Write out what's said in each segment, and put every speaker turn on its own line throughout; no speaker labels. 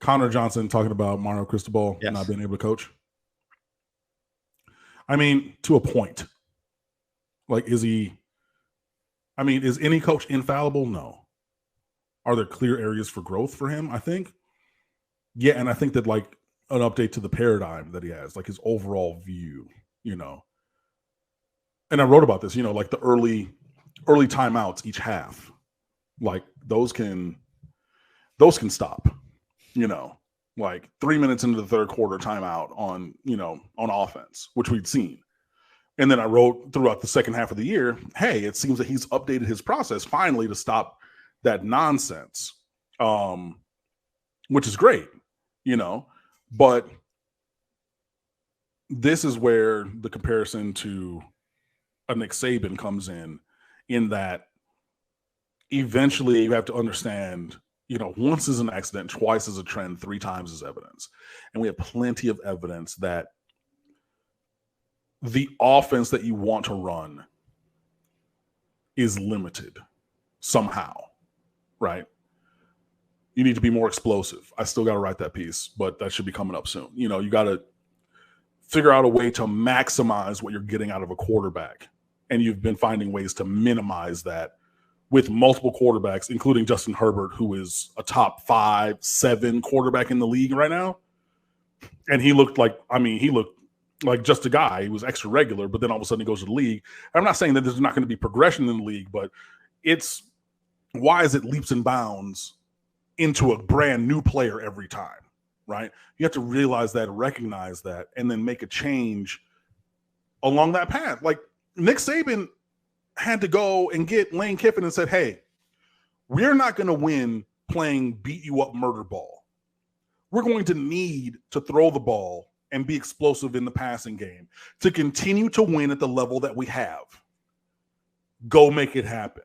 Connor Johnson talking about Mario Cristobal not being able to coach. I mean, to a point. Like, is he? I mean, is any coach infallible? No. Are there clear areas for growth for him? I think. Yeah, and I think that like an update to the paradigm that he has, like his overall view, you know. And I wrote about this, you know, like the early timeouts each half, like those can stop, you know, like 3 minutes into the third quarter timeout on, you know, on offense, which we'd seen. And then I wrote throughout the second half of the year, hey, it seems that he's updated his process finally to stop that nonsense, which is great, you know, but this is where the comparison to a Nick Saban comes in that eventually you have to understand, you know, once is an accident, twice is a trend, 3 times is evidence. And we have plenty of evidence that the offense that you want to run is limited somehow, right? You need to be more explosive. I still got to write that piece, but that should be coming up soon. You know, you got to figure out a way to maximize what you're getting out of a quarterback. And you've been finding ways to minimize that with multiple quarterbacks, including Justin Herbert, who is a top 5, 7 quarterback in the league right now. And he looked like just a guy. He was extra regular, but then all of a sudden he goes to the league. I'm not saying that there's not going to be progression in the league, but it's why is it leaps and bounds into a brand new player every time, right? You have to realize that, recognize that, and then make a change along that path. Like Nick Saban had to go and get Lane Kiffin and said, hey, we're not going to win playing beat you up murder ball. We're going to need to throw the ball and be explosive in the passing game to continue to win at the level that we have. Go make it happen.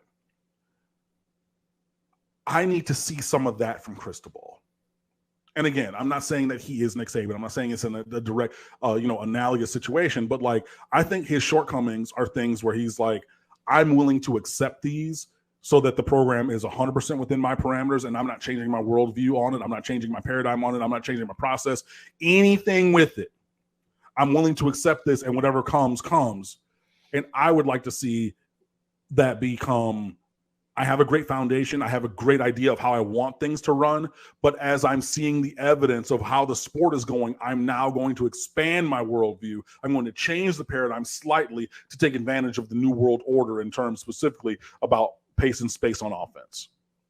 I need to see some of that from Cristobal. And again, I'm not saying that he is Nick Saban. I'm not saying it's in a direct, analogous situation. But like, I think his shortcomings are things where he's like, I'm willing to accept these so that the program is 100% within my parameters, and I'm not changing my worldview on it. I'm not changing my paradigm on it. I'm not changing my process, anything with it. I'm willing to accept this, and whatever comes. And I would like to see that become, I have a great foundation. I have a great idea of how I want things to run. But as I'm seeing the evidence of how the sport is going, I'm now going to expand my worldview. I'm going to change the paradigm slightly to take advantage of the new world order in terms specifically about pace and space on offense.